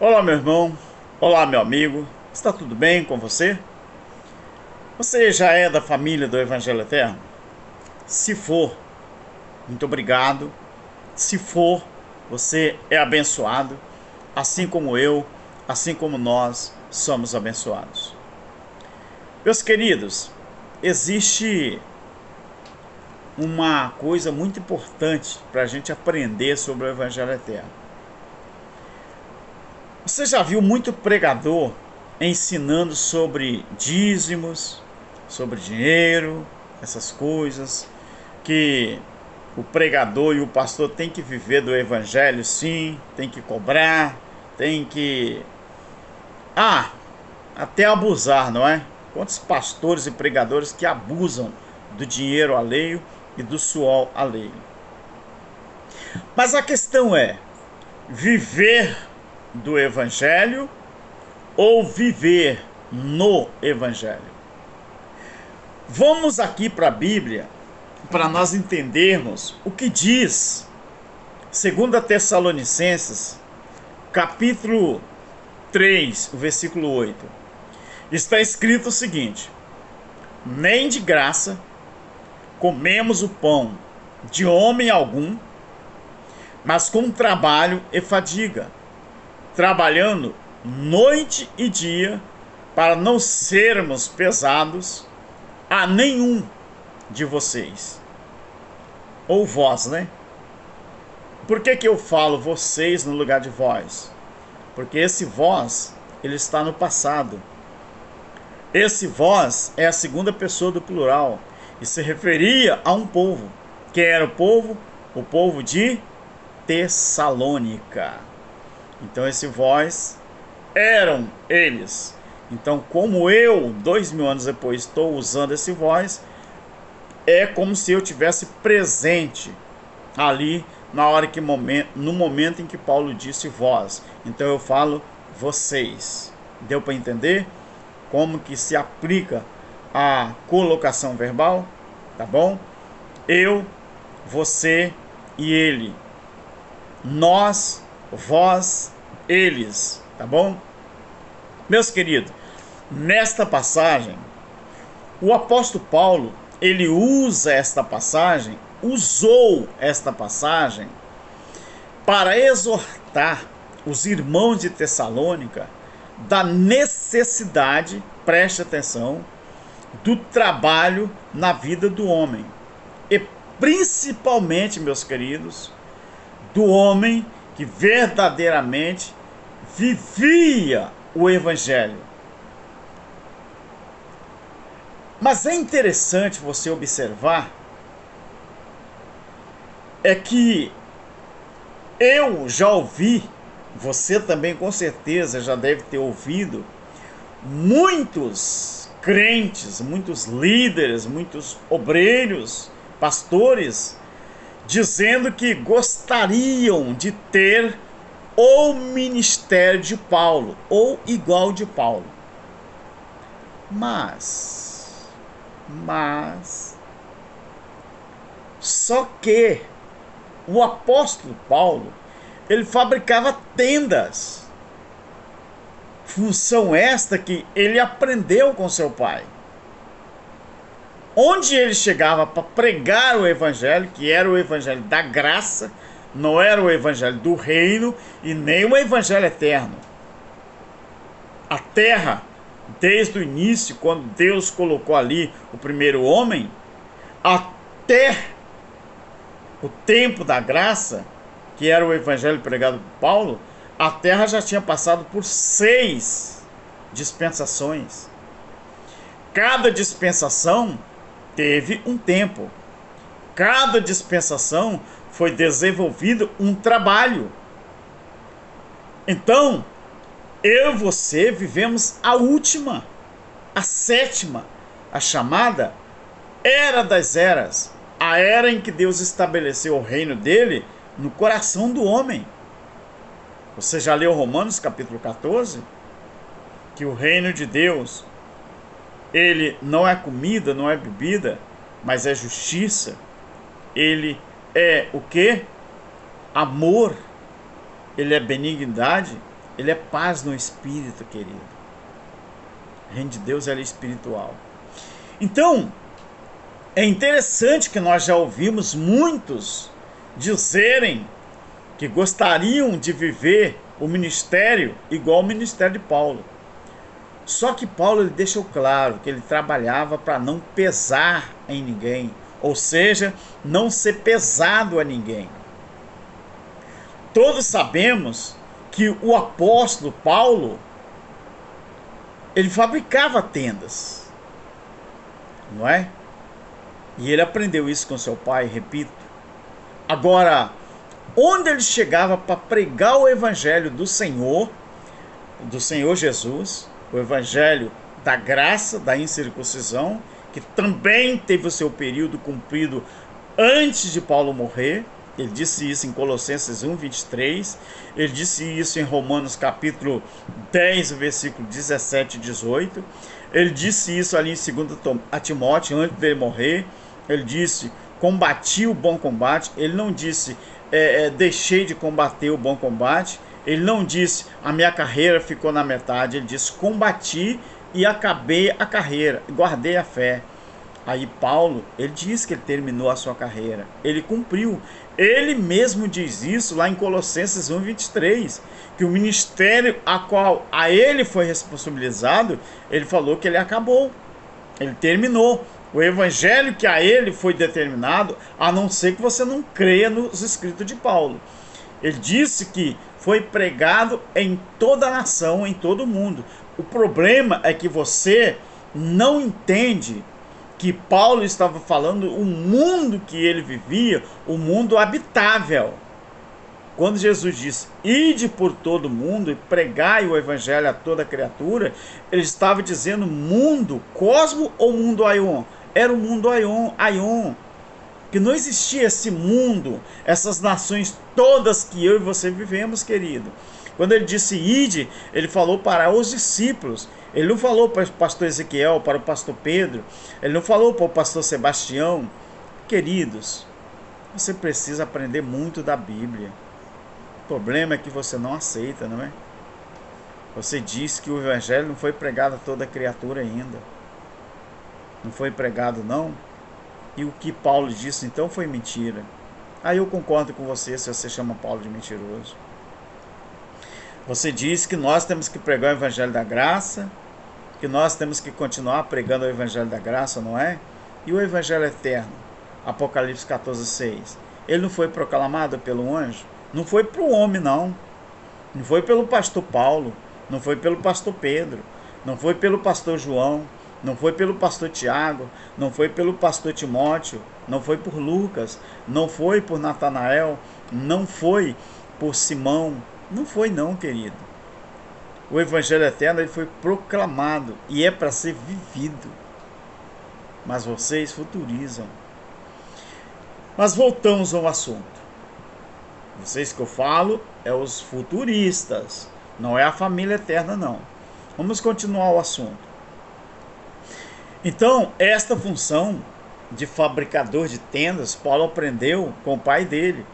Olá, meu irmão. Olá, meu amigo. Está tudo bem com você? Você já é da família do Evangelho Eterno? Se for, muito obrigado. Se for, você é abençoado, assim como eu, assim como nós somos abençoados. Meus queridos, existe uma coisa muito importante para a gente aprender sobre o Evangelho Eterno. Você já viu muito pregador ensinando sobre dízimos, sobre dinheiro, essas coisas, que o pregador e o pastor têm que viver do evangelho, sim, tem que cobrar, tem que... até abusar, não é? Quantos pastores e pregadores que abusam do dinheiro alheio e do suor alheio. Mas a questão é, viver do evangelho ou viver no evangelho? Vamos aqui para a Bíblia para nós entendermos o que diz 2 Tessalonicenses, capítulo 3, o versículo 8. Está escrito o seguinte: nem de graça comemos o pão de homem algum, mas com trabalho e fadiga, trabalhando noite e dia, para não sermos pesados a nenhum de vocês. Ou vós, né? Por que eu falo vocês no lugar de vós? Porque esse vós, ele está no passado. Esse vós é a segunda pessoa do plural e se referia a um povo. Quem era o povo? O povo de Tessalônica. Então esse vós eram eles. Então, como eu, 2000 anos depois, estou usando esse vós, é como se eu tivesse presente ali na hora que no momento em que Paulo disse vós. Então eu falo vocês. Deu para entender como que se aplica a colocação verbal? Tá bom? Eu, você e ele. Nós, vós, eles. Tá bom? Meus queridos, nesta passagem, o apóstolo Paulo, ele usou esta passagem para exortar os irmãos de Tessalônica da necessidade, preste atenção, do trabalho na vida do homem. E principalmente, meus queridos, do homem que verdadeiramente vivia o evangelho. Mas é interessante você observar é que eu já ouvi, você também com certeza já deve ter ouvido, muitos crentes, muitos líderes, muitos obreiros, pastores, dizendo que gostariam de ter o ministério de Paulo, ou igual de Paulo. Mas, só que o apóstolo Paulo, ele fabricava tendas. Função esta que ele aprendeu com seu pai. Onde ele chegava para pregar o evangelho, que era o evangelho da graça, não era o evangelho do reino e nem o evangelho eterno. A terra, desde o início, quando Deus colocou ali o primeiro homem, até o tempo da graça, que era o evangelho pregado por Paulo, a terra já tinha passado por 6 dispensações. Cada dispensação teve um tempo. Cada dispensação foi desenvolvido um trabalho. Então, eu e você vivemos a última, a 7ª, a chamada Era das Eras, a era em que Deus estabeleceu o reino dele no coração do homem. Você já leu Romanos capítulo 14? Que o reino de Deus, ele não é comida, não é bebida, mas é justiça. Ele é o quê? Amor. Ele é benignidade. ele é paz no espírito, querido. O reino de Deus é espiritual. Então, é interessante que nós já ouvimos muitos dizerem que gostariam de viver o ministério igual ao ministério de Paulo. Só que Paulo, ele deixou claro que ele trabalhava para não pesar em ninguém, ou seja, não ser pesado a ninguém. Todos sabemos que o apóstolo Paulo, ele fabricava tendas, não é? E ele aprendeu isso com seu pai, repito. Agora, onde ele chegava para pregar o evangelho do Senhor Jesus, o evangelho da graça, da incircuncisão, que também teve o seu período cumprido antes de Paulo morrer. Ele disse isso em Colossenses 1:23, ele disse isso em Romanos capítulo 10, versículo 17 e 18, ele disse isso ali em 2 Timóteo, antes dele morrer. Ele disse, combati o bom combate. Ele não disse, deixei de combater o bom combate. Ele não disse, a minha carreira ficou na metade. Ele disse, combati e acabei a carreira, guardei a fé. Aí Paulo, ele diz que ele terminou a sua carreira, ele cumpriu. Ele mesmo diz isso lá em Colossenses 1:23, que o ministério a qual a ele foi responsabilizado, ele falou que ele acabou, ele terminou. O evangelho que a ele foi determinado, a não ser que você não creia nos escritos de Paulo. Ele disse que foi pregado em toda a nação, em todo o mundo. O problema é que você não entende que Paulo estava falando o mundo que ele vivia, o mundo habitável. Quando Jesus disse, ide por todo mundo e pregai o evangelho a toda criatura, ele estava dizendo mundo, cosmo ou mundo aion? Era o mundo aion, que não existia esse mundo, essas nações todas que eu e você vivemos, querido. Quando ele disse ide, ele falou para os discípulos. Ele não falou para o pastor Ezequiel, para o pastor Pedro. Ele não falou para o pastor Sebastião. Queridos, você precisa aprender muito da Bíblia. O problema é que você não aceita, não é? Você diz que o evangelho não foi pregado a toda criatura ainda. Não foi pregado, não? E o que Paulo disse, então, foi mentira. Aí eu concordo com você se você chama Paulo de mentiroso. Você diz que nós temos que pregar o evangelho da graça, que nós temos que continuar pregando o evangelho da graça, não é? E o evangelho eterno, Apocalipse 14:6, ele não foi proclamado pelo anjo? Não foi para o homem, não. Não foi pelo pastor Paulo, não foi pelo pastor Pedro, não foi pelo pastor João, não foi pelo pastor Tiago, não foi pelo pastor Timóteo, não foi por Lucas, não foi por Natanael, não foi por Simão, não foi não, querido. O evangelho eterno, ele foi proclamado e é para ser vivido. Mas vocês futurizam. Mas voltamos ao assunto. Vocês que eu falo é os futuristas, não é a família eterna, não. Vamos continuar o assunto. Então, esta função de fabricador de tendas, Paulo aprendeu com o pai dele.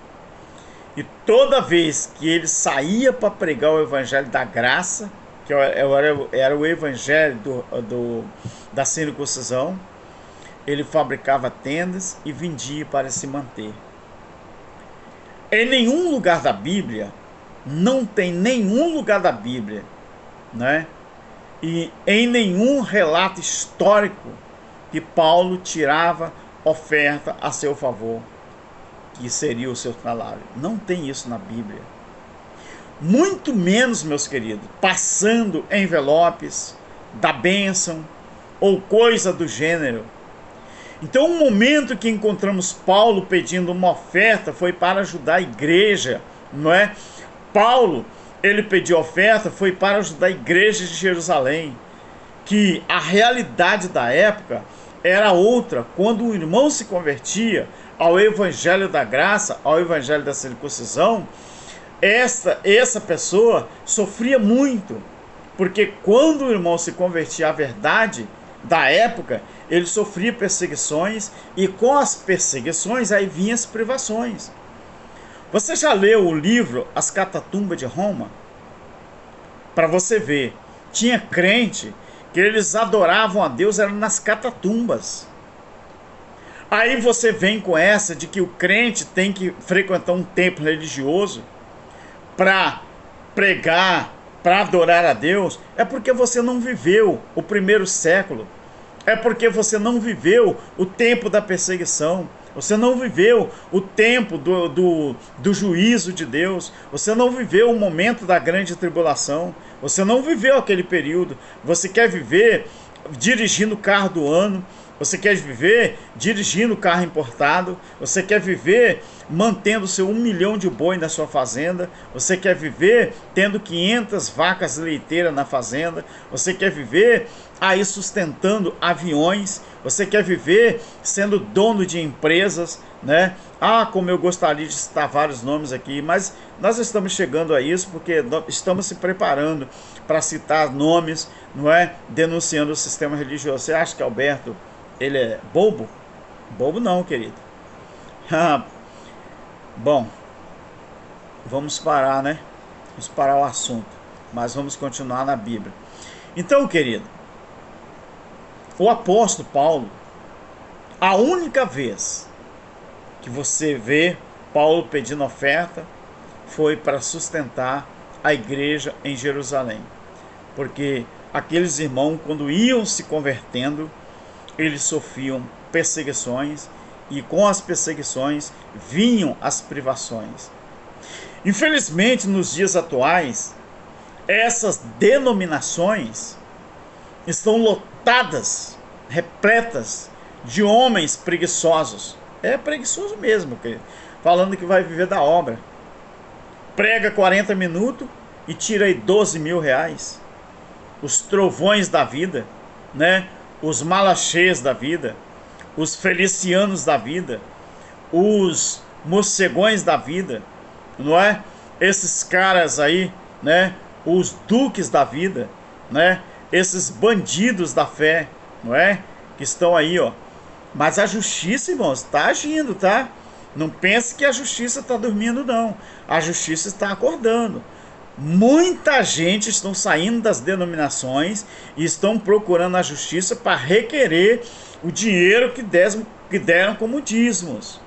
E toda vez que ele saía para pregar o evangelho da graça, que era o evangelho da circuncisão, ele fabricava tendas e vendia para se manter. Em nenhum lugar da Bíblia, não tem nenhum lugar da Bíblia, né? E em nenhum relato histórico que Paulo tirava oferta a seu favor, que seria o seu salário. Não tem isso na Bíblia. Muito menos, meus queridos, passando envelopes da bênção ou coisa do gênero. Então, o momento que encontramos Paulo pedindo uma oferta foi para ajudar a igreja, não é? Paulo, ele pediu oferta, foi para ajudar a igreja de Jerusalém, que a realidade da época era outra. Quando o irmão se convertia ao evangelho da graça, ao evangelho da circuncisão, essa pessoa sofria muito, porque quando o irmão se convertia à verdade da época, ele sofria perseguições, e com as perseguições aí vinham as privações. Você já leu o livro As Catatumbas de Roma? para você ver. Tinha crente que eles adoravam a Deus era nas catatumbas. Aí você vem com essa de que o crente tem que frequentar um templo religioso para pregar, para adorar a Deus. É porque você não viveu o primeiro século. É porque você não viveu o tempo da perseguição. Você não viveu o tempo do juízo de Deus. Você não viveu o momento da grande tribulação. Você não viveu aquele período. Você quer viver dirigindo o carro do ano. Você quer viver dirigindo carro importado. Você quer viver mantendo seu 1 milhão de boi na sua fazenda. Você quer viver tendo 500 vacas leiteiras na fazenda. Você quer viver aí sustentando aviões. Você quer viver sendo dono de empresas, né? Ah, como eu gostaria de citar vários nomes aqui, mas nós estamos chegando a isso porque estamos se preparando para citar nomes, não é? Denunciando o sistema religioso. Você acha que Alberto ele é bobo? Bobo não, querido. Bom, vamos parar, né? Vamos parar o assunto, mas vamos continuar na Bíblia. Então, querido, o apóstolo Paulo, a única vez que você vê Paulo pedindo oferta foi para sustentar a igreja em Jerusalém. Porque aqueles irmãos, quando iam se convertendo, eles sofriam perseguições e com as perseguições vinham as privações. Infelizmente, nos dias atuais, essas denominações estão lotadas, repletas de homens preguiçosos. É preguiçoso mesmo, falando que vai viver da obra. Prega 40 minutos e tira aí 12 mil reais. Os trovões da vida, né? Os malachês da vida, os felicianos da vida, os morcegões da vida, não é? Esses caras aí, né? Os duques da vida, né? Esses bandidos da fé, não é? Que estão aí, ó. Mas a justiça, irmãos, está agindo, tá? Não pense que a justiça está dormindo, não. A justiça está acordando. Muita gente estão saindo das denominações e estão procurando a justiça para requerer o dinheiro que deram como dízimos.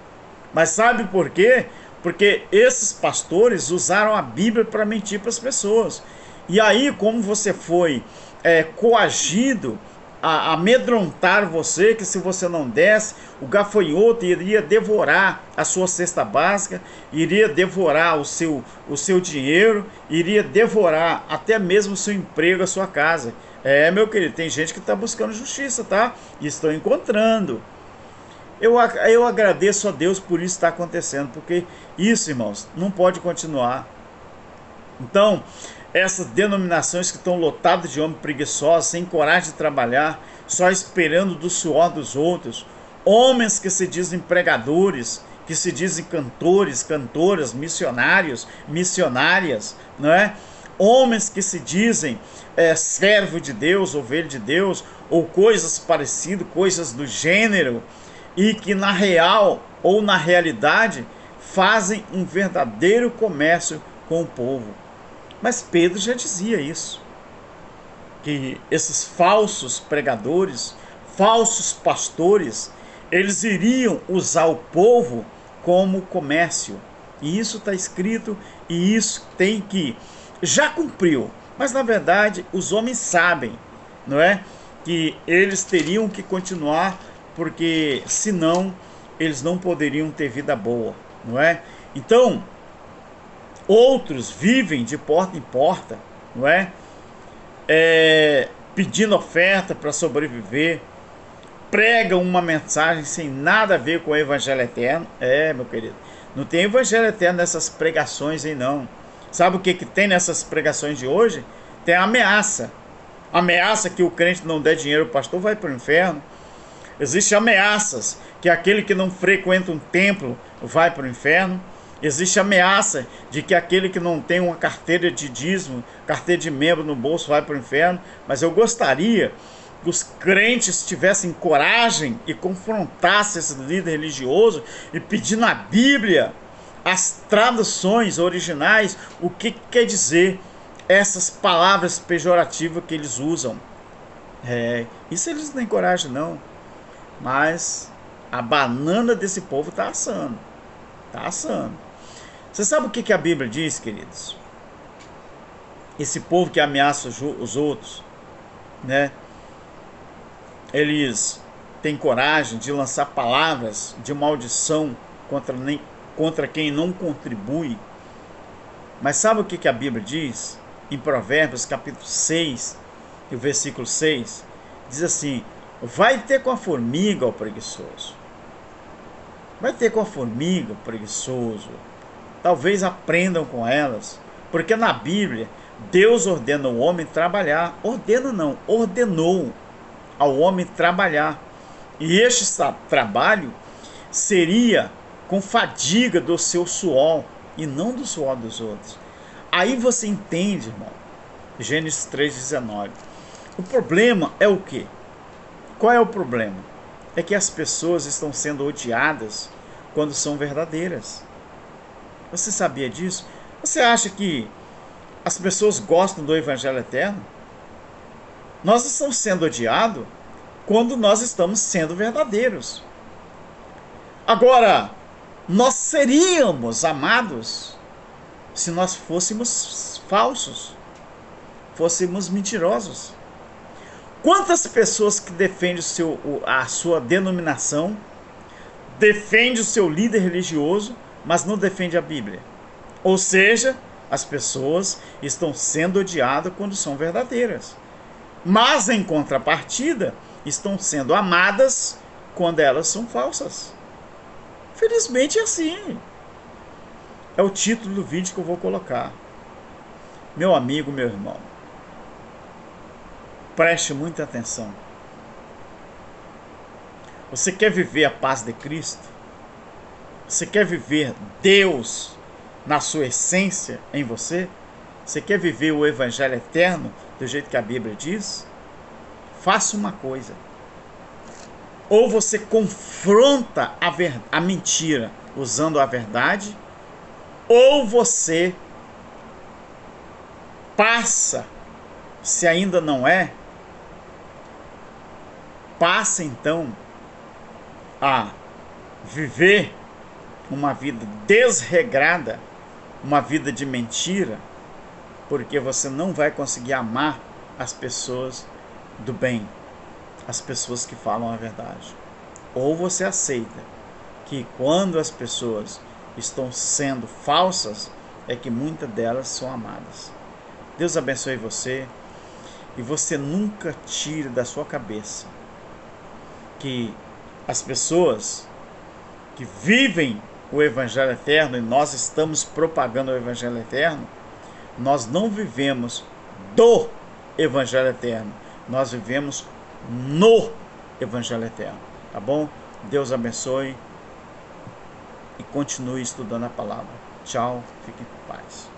Mas sabe por quê? Porque esses pastores usaram a Bíblia para mentir para as pessoas. E aí, como você foi coagido a amedrontar você, que se você não desse, o gafanhoto iria devorar a sua cesta básica, iria devorar o seu dinheiro, iria devorar até mesmo o seu emprego, a sua casa. Meu querido, tem gente que está buscando justiça, tá? E estão encontrando. Eu agradeço a Deus por isso estar acontecendo, porque isso, irmãos, não pode continuar. Então, essas denominações que estão lotadas de homens preguiçosos, sem coragem de trabalhar, só esperando do suor dos outros, homens que se dizem pregadores, que se dizem cantores, cantoras, missionários, missionárias, não é? Homens que se dizem servo de Deus, ovelha de Deus, ou coisas parecidas, coisas do gênero, e que na real ou na realidade fazem um verdadeiro comércio com o povo. Mas Pedro já dizia isso, que esses falsos pregadores, falsos pastores, eles iriam usar o povo como comércio. E isso está escrito, e isso tem que... já cumpriu, mas na verdade os homens sabem, não é? Que eles teriam que continuar, porque senão eles não poderiam ter vida boa, não é? Então, outros vivem de porta em porta, não é? Pedindo oferta para sobreviver, pregam uma mensagem sem nada a ver com o evangelho eterno. Meu querido, não tem evangelho eterno nessas pregações aí não. Sabe o que tem nessas pregações de hoje? Tem ameaça. Ameaça que o crente não der dinheiro ao pastor vai para o inferno. Existem ameaças que aquele que não frequenta um templo vai para o inferno. Existe ameaça de que aquele que não tem uma carteira de dízimo, carteira de membro no bolso vai para o inferno. Mas eu gostaria que os crentes tivessem coragem e confrontassem esse líder religioso e pedir na Bíblia, as traduções originais, o que quer dizer essas palavras pejorativas que eles usam. Isso eles não têm coragem não, mas a banana desse povo está assando, está assando. Você sabe o que a Bíblia diz, queridos? Esse povo que ameaça os outros, né? Eles têm coragem de lançar palavras de maldição contra quem não contribui. Mas sabe o que a Bíblia diz? Em Provérbios capítulo 6, e o versículo 6, diz assim: vai ter com a formiga, ó preguiçoso. Vai ter com a formiga, preguiçoso. Talvez aprendam com elas, porque na Bíblia Deus ordena o homem trabalhar. Ordena não, ordenou ao homem trabalhar. E este trabalho seria com fadiga do seu suor e não do suor dos outros. Aí você entende, irmão, Gênesis 3,19. O problema é o quê? Qual é o problema? É que as pessoas estão sendo odiadas quando são verdadeiras. Você sabia disso? Você acha que as pessoas gostam do Evangelho Eterno? Nós estamos sendo odiados quando nós estamos sendo verdadeiros. Agora, nós seríamos amados se nós fôssemos falsos, fôssemos mentirosos. Quantas pessoas que defendem a sua denominação, defendem o seu líder religioso, mas não defendem a Bíblia? Ou seja, as pessoas estão sendo odiadas quando são verdadeiras, mas em contrapartida estão sendo amadas quando elas são falsas. Felizmente é assim. É o título do vídeo que eu vou colocar. Meu amigo, meu irmão, preste muita atenção. Você quer viver a paz de Cristo? Você quer viver Deus na sua essência em você? Você quer viver o Evangelho Eterno do jeito que a Bíblia diz? Faça uma coisa. Ou você confronta a mentira usando a verdade, ou você passa, se ainda não é, passa então a viver uma vida desregrada, uma vida de mentira, porque você não vai conseguir amar as pessoas do bem, as pessoas que falam a verdade. Ou você aceita que quando as pessoas estão sendo falsas, é que muitas delas são amadas. Deus abençoe você, e você nunca tire da sua cabeça que as pessoas que vivem o Evangelho Eterno, e nós estamos propagando o Evangelho Eterno, nós não vivemos do Evangelho Eterno, nós vivemos no Evangelho Eterno, tá bom? Deus abençoe e continue estudando a palavra. Tchau, fique em paz.